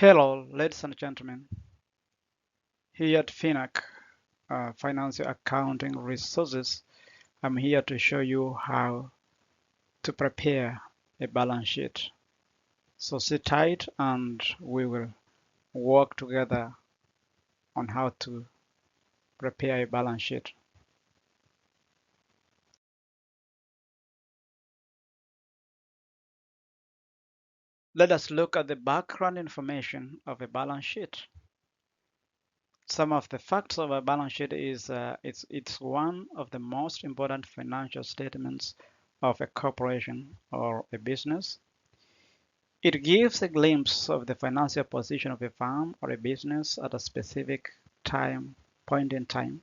Hello, ladies and gentlemen. Here at FINAC, Financial Accounting Resources, I'm here to show you how to prepare a balance sheet. So sit tight and we will work together on how to prepare a balance sheet. Let us look at the background information of a balance sheet. Some of the facts of a balance sheet is it's one of the most important financial statements of a corporation or a business. It gives a glimpse of the financial position of a firm or a business at a specific point in time.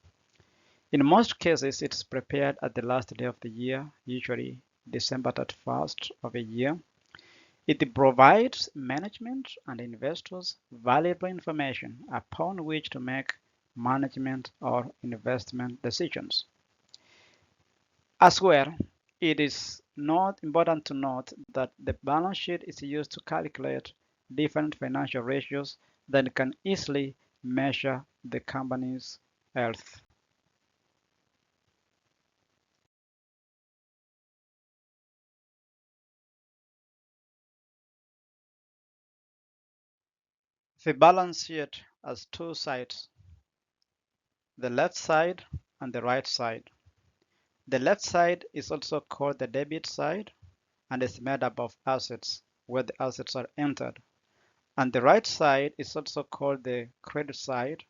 In most cases, it's prepared at the last day of the year, usually December 31st of a year. It provides management and investors valuable information upon which to make management or investment decisions. As well, it is not important to note that the balance sheet is used to calculate different financial ratios that can easily measure the company's health. The balance sheet has two sides, the left side and the right side. The left side is also called the debit side and is made up of assets where the assets are entered. And the right side is also called the credit side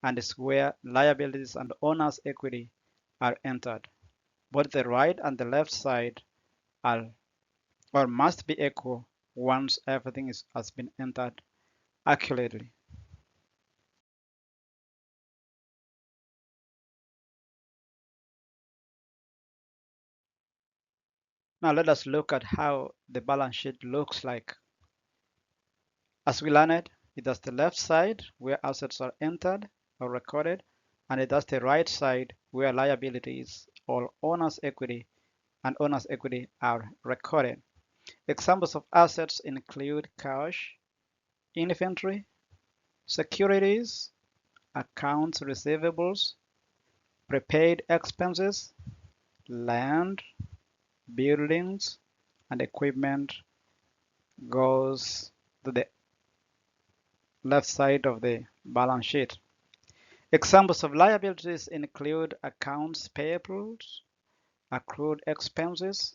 and is where liabilities and owner's equity are entered. Both the right and the left side are or must be equal once everything has been entered accurately. Now let us look at how the balance sheet looks like. As we learned, it has the left side where assets are entered or recorded, and it has the right side where liabilities or owner's equity and owner's equity are recorded. Examples of assets include cash, inventory, securities, accounts receivables, prepaid expenses, land, buildings, and equipment goes to the left side of the balance sheet. Examples of liabilities include accounts payables, accrued expenses,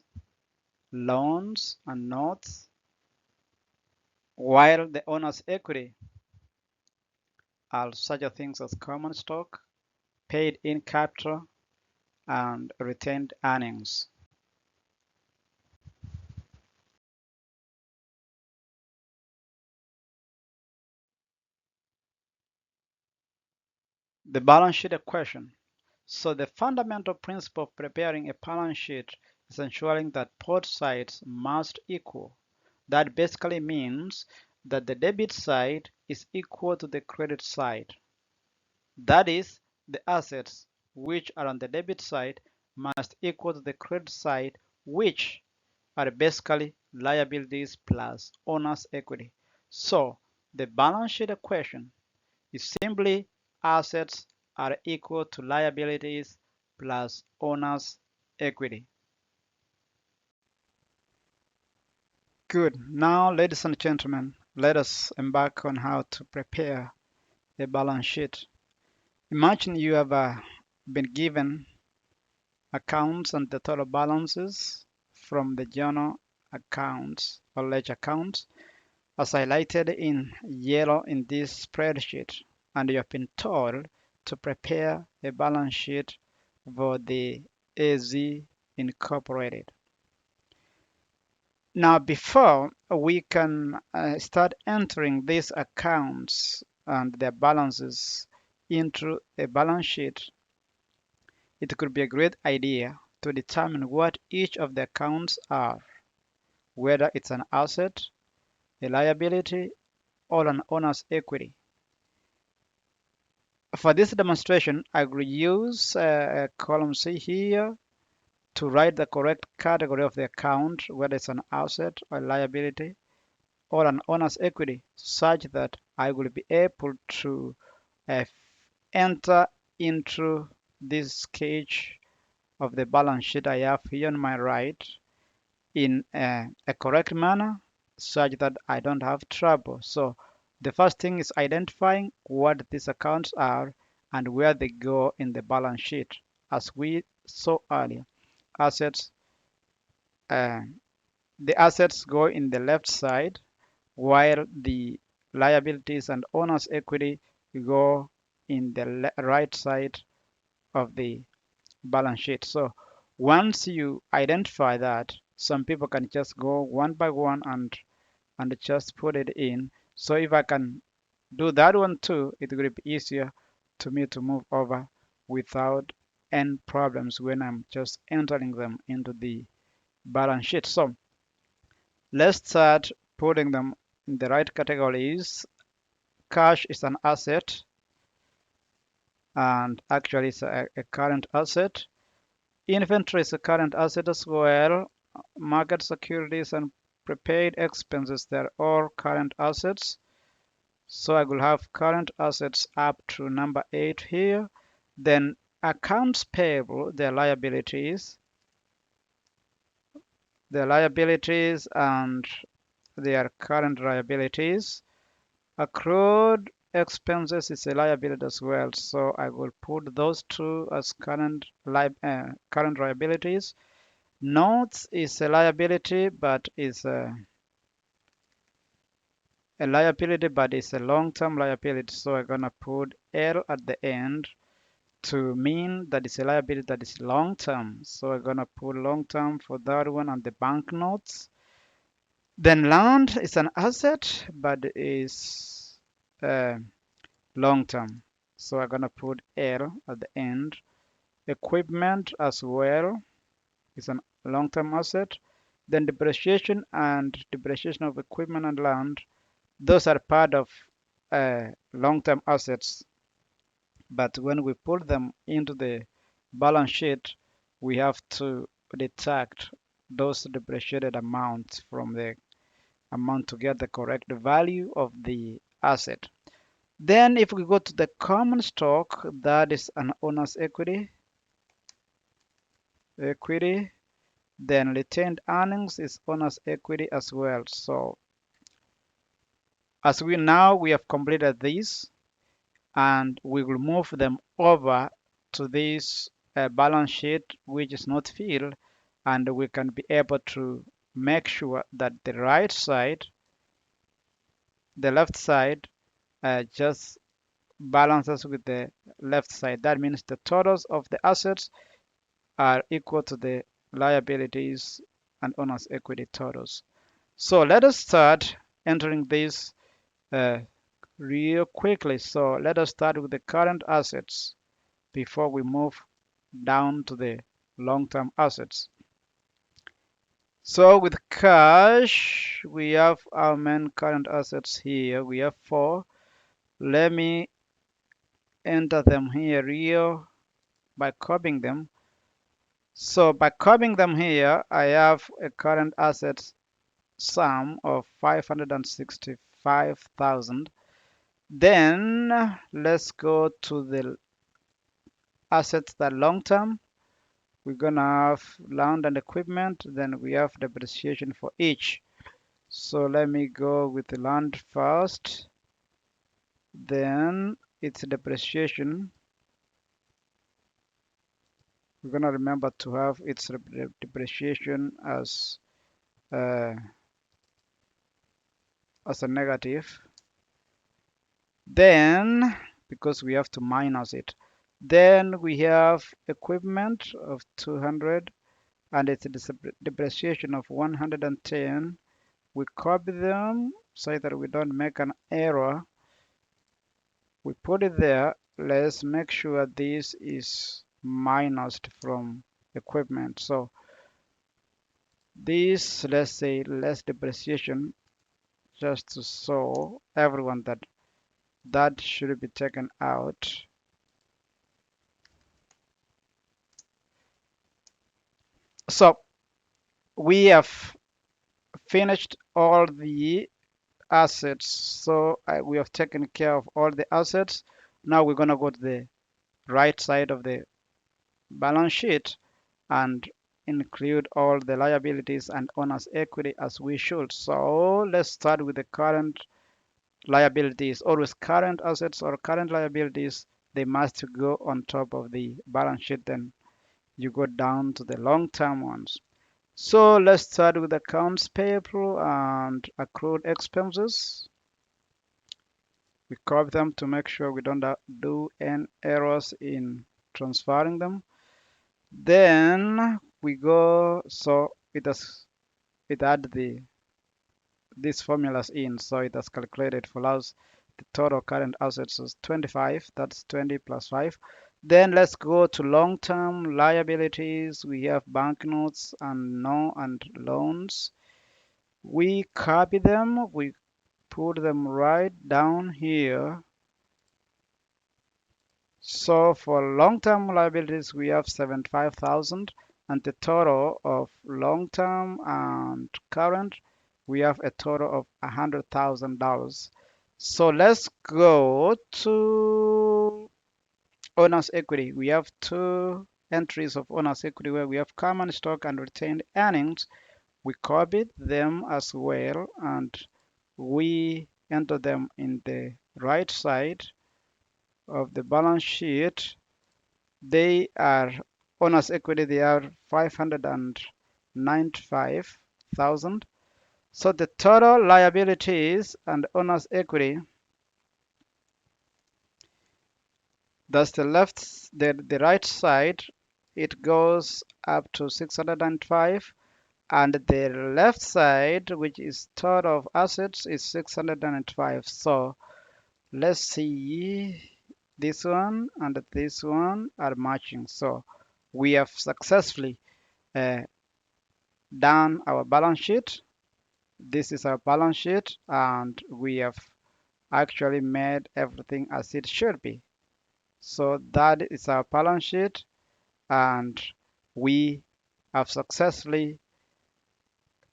loans and notes, while the owner's equity are such things as common stock, paid in capital, and retained earnings. The balance sheet equation. So the fundamental principle of preparing a balance sheet is ensuring that both sides must equal. That basically means that the debit side is equal to the credit side. That is, the assets which are on the debit side must equal to the credit side, which are basically liabilities plus owner's equity. So the balance sheet equation is simply assets are equal to liabilities plus owner's equity. Good. Now, ladies and gentlemen, let us embark on how to prepare a balance sheet. Imagine you have been given accounts and the total balances from the journal accounts or ledger accounts as highlighted in yellow in this spreadsheet, and you have been told to prepare a balance sheet for the AZ Incorporated. Now, before we can start entering these accounts and their balances into a balance sheet, it could be a great idea to determine what each of the accounts are, whether it's an asset, a liability, or an owner's equity. For this demonstration, I will use column C here to write the correct category of the account, whether it's an asset or liability or an owner's equity, such that I will be able to uh, enter into this sketch of the balance sheet I have here on my right in a correct manner such that I don't have trouble. So the first thing is identifying what these accounts are and where they go in the balance sheet. As we saw earlier, assets, uh, the assets go in the left side while the liabilities and owner's equity go in the right side of the balance sheet. So once you identify that, some people can just go one by one and just put it in. So if I can do that one too, it will be easier to me to move over without any problems when I'm just entering them into the balance sheet. So let's start putting them in the right categories. Cash is an asset, and actually it's a current asset. Inventory is a current asset as well. Market securities and prepaid expenses, they're all current assets. So I will have current assets up to number 8 here. Then accounts payable, their liabilities and their current liabilities. Accrued expenses is a liability as well. So I will put those two as current liabilities. Notes is a liability, but is a liability, but it's a long-term liability. So I'm gonna put L at the end to mean that it's a liability that is long-term. So we're gonna put long-term for that one on the banknotes. Then land is an asset, but is uh, long-term. So we're gonna put L at the end. Equipment as well is a long-term asset. Then depreciation of equipment and land, those are part of long-term assets. But when we put them into the balance sheet, we have to deduct those depreciated amounts from the amount to get the correct value of the asset. Then if we go to the common stock, that is an owner's equity. Then retained earnings is owner's equity as well. So as we have completed this, and we will move them over to this balance sheet which is not filled, and we can be able to make sure that the right side, the left side, just balances with the left side. That means the totals of the assets are equal to the liabilities and owner's equity totals. So let us start entering this uh, real quickly. So let us start with the current assets before we move down to the long-term assets. So with cash, we have our main current assets here. We have 4. Let me enter them here real by copying them. So by copying them here, I have a current assets sum of 565,000. Then let's go to the assets that long-term. We're gonna have land and equipment, then we have depreciation for each. So let me go with the land first, then its depreciation. We're gonna remember to have its depreciation uh, as a negative. Then, because we have to minus it, then we have equipment of 200 and its depreciation of 110. We copy them so that we don't make an error. We put it there. Let's make sure this is minused from equipment. So this, let's say less depreciation, just to show everyone that that should be taken out. So we have finished all the assets. So we have taken care of all the assets. Now we're going to go to the right side of the balance sheet and include all the liabilities and owner's equity as we should. So let's start with the current liabilities. Always current assets or current liabilities, they must go on top of the balance sheet. Then you go down to the long-term ones. So let's start with accounts payable and accrued expenses. We copy them to make sure we don't do any errors in transferring them. Then we go, so it add these formulas in, so it has calculated for us the total current assets is 25. That's 20 plus 5. Then let's go to long-term liabilities. We have banknotes and loans. We copy them, we put them right down here. So for long-term liabilities, we have 75,000, and the total of long-term and current, we have a total of $100,000. So let's go to owner's equity. We have two entries of owner's equity where we have common stock and retained earnings. We copied them as well, and we enter them in the right side of the balance sheet. They are owner's equity, they are 595,000. So the total liabilities and owner's equity, that's the right side, it goes up to 605, and the left side, which is total of assets, is 605. So let's see, this one and this one are matching. So we have successfully uh, done our balance sheet. This is our balance sheet, and we have actually made everything as it should be. So that is our balance sheet, and we have successfully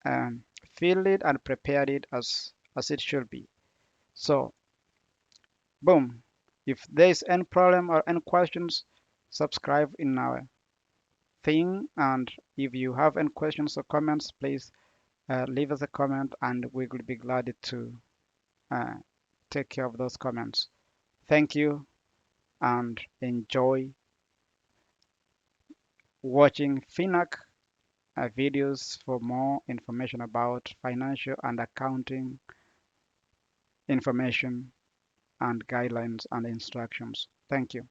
um, filled it and prepared it as it should be. So boom. If there is any problem or any questions, subscribe in our thing. And if you have any questions or comments, please leave us a comment, and we will be glad to uh, take care of those comments. Thank you, and enjoy watching FINAC videos for more information about financial and accounting information and guidelines and instructions. Thank you.